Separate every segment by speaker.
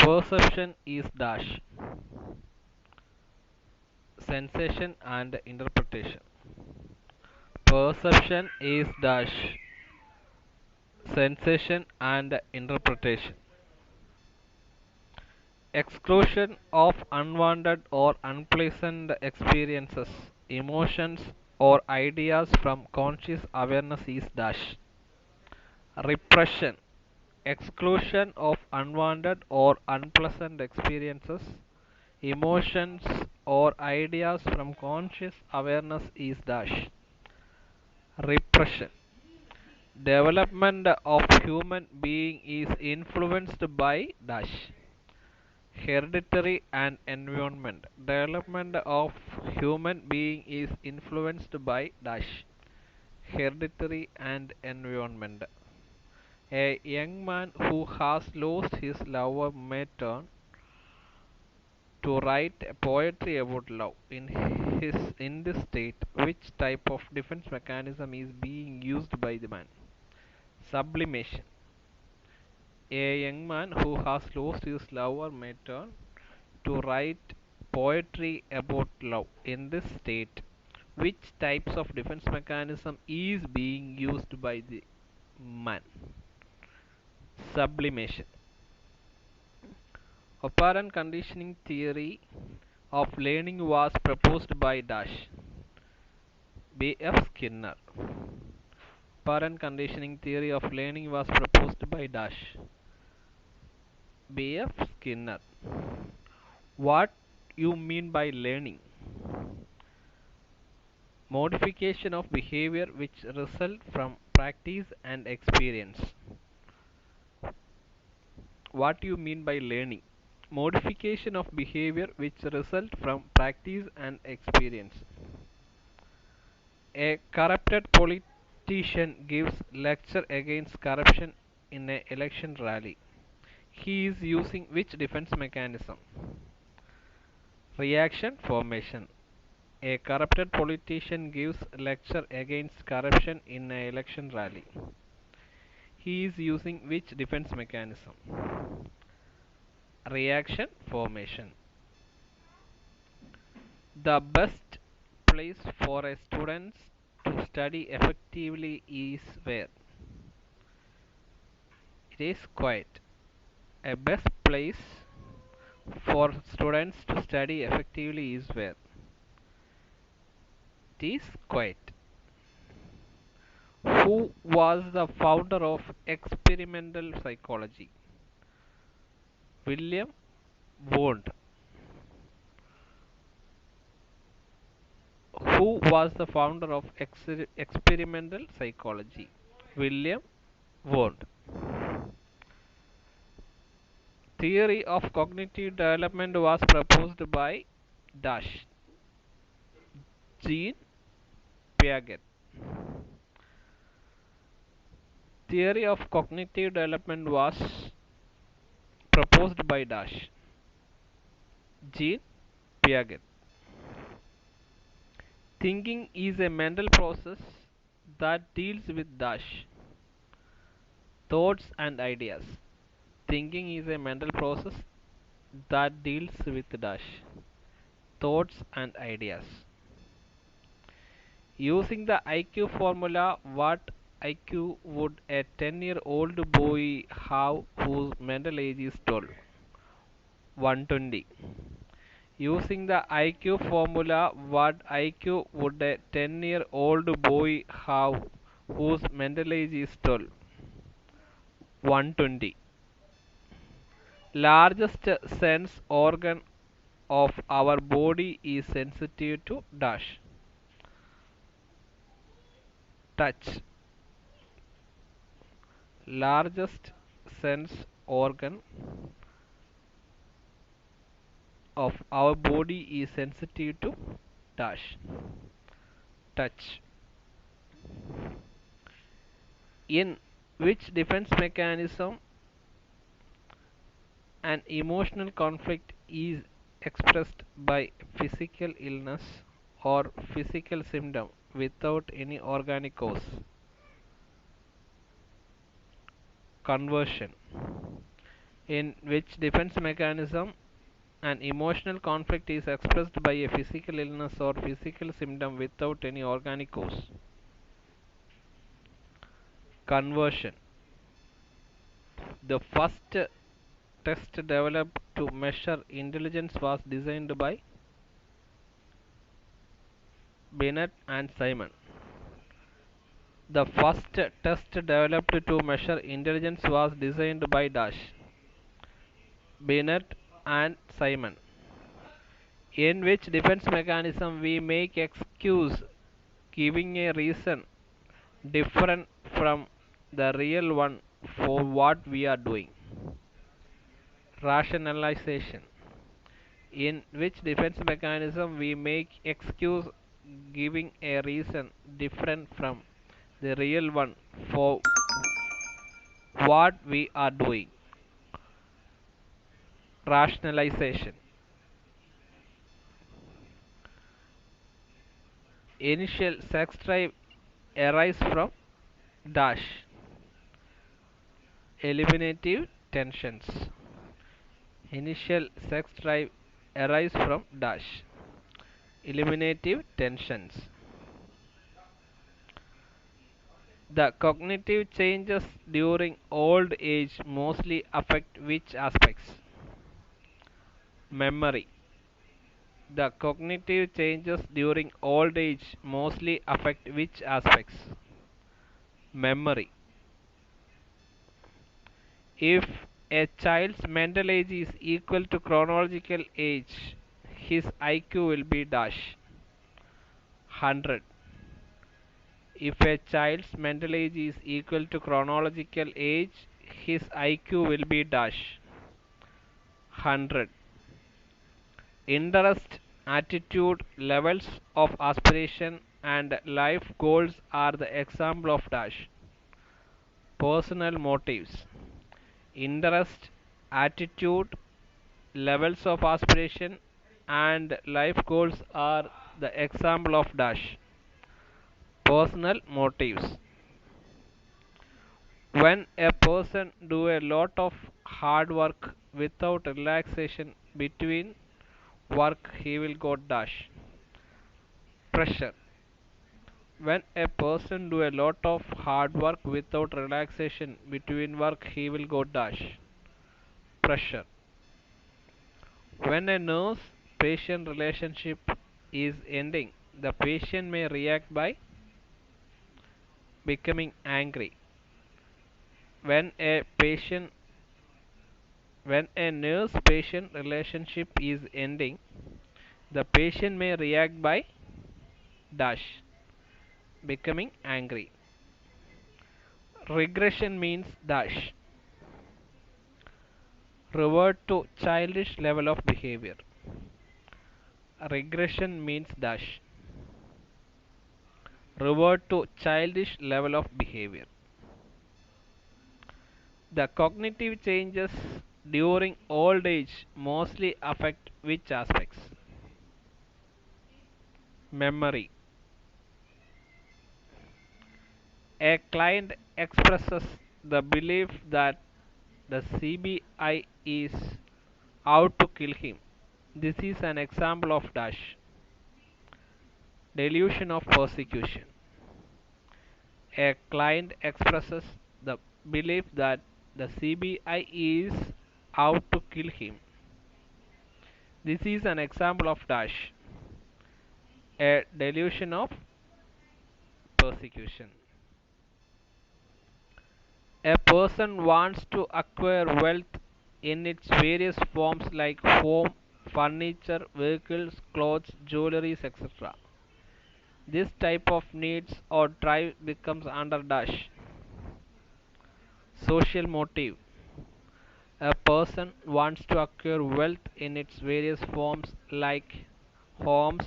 Speaker 1: Perception is dash sensation and interpretation. Perception is dash sensation and interpretation. Exclusion of unwanted or unpleasant experiences, emotions, or ideas from conscious awareness is dash. Repression. Exclusion of unwanted or unpleasant experiences, emotions, or ideas from conscious awareness is dash. Repression. Development of human being is influenced by dash. Hereditary and environment. Development of human being is influenced by dash. Hereditary and environment. A young man who has lost his lover may turn to write poetry about love. In this state, which type of defense mechanism is being used by the man? Sublimation. A young man who has lost his lover may turn to write poetry about love. In this state, which types of defense mechanism is being used by the man? Sublimation. Operant conditioning theory of learning was proposed by dash. B.F. Skinner. Operant conditioning theory of learning was proposed by dash. B.F. Skinner. What you mean by learning? Modification of behavior which result from practice and experience. What you mean by learning? Modification of behavior which result from practice and experience. A corrupted politician gives lecture against corruption in an election rally. He is using which defense mechanism? Reaction formation. A corrupted politician gives lecture against corruption in an election rally. He is using which defense mechanism? Reaction formation. The best place for a student to study effectively is where? It is quiet. A best place for students to study effectively is where? It is quiet. Who was the founder of experimental psychology? William Wundt. Who was the founder of experimental psychology? William Wundt. Theory of cognitive development was proposed by dash. Jean Piaget. Theory of cognitive development was proposed by dash. Jean Piaget. Thinking is a mental process that deals with dash. Thoughts and ideas. Thinking is a mental process that deals with dash. Thoughts and ideas. Using the IQ formula, what IQ would a 10-year-old boy have whose mental age is 12? 120. Using the IQ formula, what IQ would a 10-year-old boy have whose mental age is 12? 120. Largest sense organ of our body is sensitive to dash. Touch. Largest sense organ of our body is sensitive to dash. Touch. In which defense mechanism an emotional conflict is expressed by physical illness or physical symptom without any organic cause? Conversion. in which defense mechanism an emotional conflict is expressed by a physical illness or physical symptom without any organic cause. Conversion. The first test developed to measure intelligence was designed by Binet and Simon. The first test developed to measure intelligence was designed by Binet and Simon, in which defense mechanism we make excuse giving a reason different from the real one for what we are doing. Rationalization, in which defense mechanism we make excuse giving a reason different from the real one for what we are doing. Rationalization. Initial sex drive arise from dash eliminative tensions. Initial sex drive arise from dash eliminative tensions. The cognitive changes during old age mostly affect which aspects? Memory. The cognitive changes during old age mostly affect which aspects? Memory. If a child's mental age is equal to chronological age, his IQ will be dash 100. If a child's mental age is equal to chronological age, his IQ will be dash 100. Interest, attitude, levels of aspiration, and life goals are the example of dash personal motives. Interest, attitude, levels of aspiration, and life goals are the example of dash personal motives. When a person do a lot of hard work without relaxation between work, he will go dash pressure. When a person do a lot of hard work without relaxation between work, he will go dash pressure. When a nurse patient relationship is ending, the patient may react by becoming angry. When a patient when a nurse patient relationship is ending, the patient may react by dash becoming angry. Regression means dash revert to childish level of behavior. Regression means dash revert to childish level of behavior. The cognitive changes during old age mostly affect which aspects? Memory. A client expresses the belief that the CBI is out to kill him. This is an example of dash delusion of persecution. A client expresses the belief that the CBI is out to kill him. This is an example of dash a delusion of persecution. A person wants to acquire wealth in its various forms like home, furniture, vehicles, clothes, jewelry, etc. This type of needs or drive becomes under dash social motive. A person wants to acquire wealth in its various forms like homes,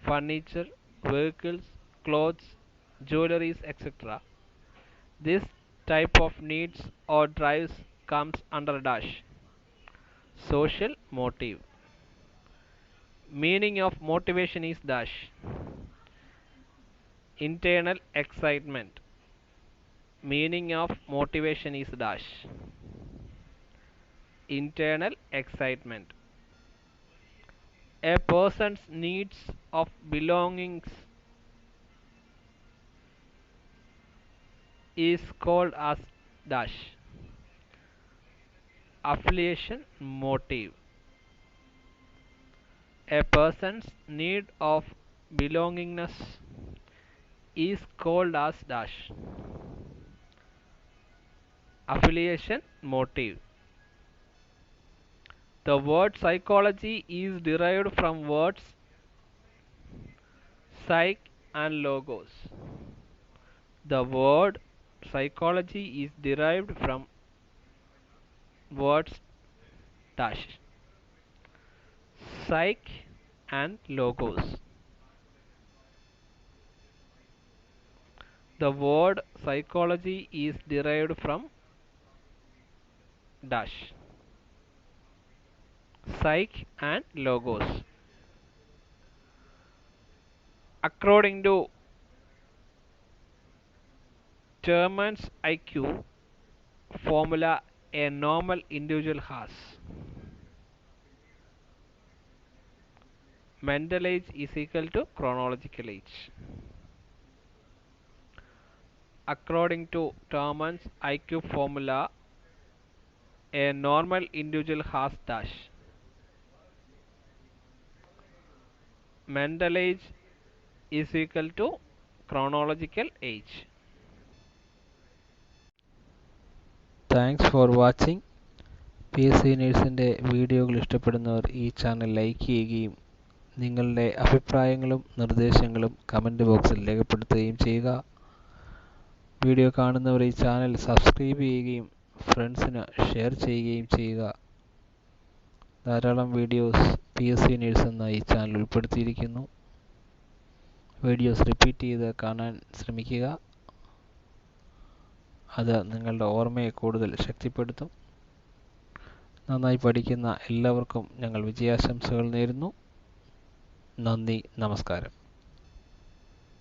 Speaker 1: furniture, vehicles, clothes, jewelries, etc. This type of needs or drives comes under dash social motive. Meaning of motivation is dash internal excitement. Meaning of motivation is dash internal excitement. A person's needs of belongings is called as dash. Affiliation motive. A person's need of belongingness is called as dash. Affiliation motive. The word psychology is derived from words psych and logos. The word psychology is derived from words dash psych and logos. The word psychology is derived from dash psych and logos. According to Terman's IQ formula, a normal individual has mental age is equal to chronological age. According to Terman's IQ formula, a normal individual has dash mental age is equal to chronological age.
Speaker 2: Thanks for watching. PSC നേഴ്സിൻ്റെ വീഡിയോകൾ ഇഷ്ടപ്പെടുന്നവർ ഈ channel like ചെയ്യുകയും നിങ്ങളുടെ അഭിപ്രായങ്ങളും നിർദ്ദേശങ്ങളും comment ബോക്സിൽ രേഖപ്പെടുത്തുകയും ചെയ്യുക. വീഡിയോ കാണുന്നവർ ഈ ചാനൽ സബ്സ്ക്രൈബ് ചെയ്യുകയും ഫ്രണ്ട്സിന് ഷെയർ ചെയ്യുകയും ചെയ്യുക. ധാരാളം വീഡിയോസ് PSC നേഴ്സ് എന്ന ഈ ചാനൽ ഉൾപ്പെടുത്തിയിരിക്കുന്നു. വീഡിയോസ് റിപ്പീറ്റ് ചെയ്ത് കാണാൻ ശ്രമിക്കുക. അത് നിങ്ങളുടെ ഓർമ്മയെ കൂടുതൽ ശക്തിപ്പെടുത്തും. നന്നായി പഠിക്കുന്ന എല്ലാവർക്കും ഞങ്ങൾ വിജയാശംസകൾ നേരുന്നു. നന്ദി, നമസ്കാരം.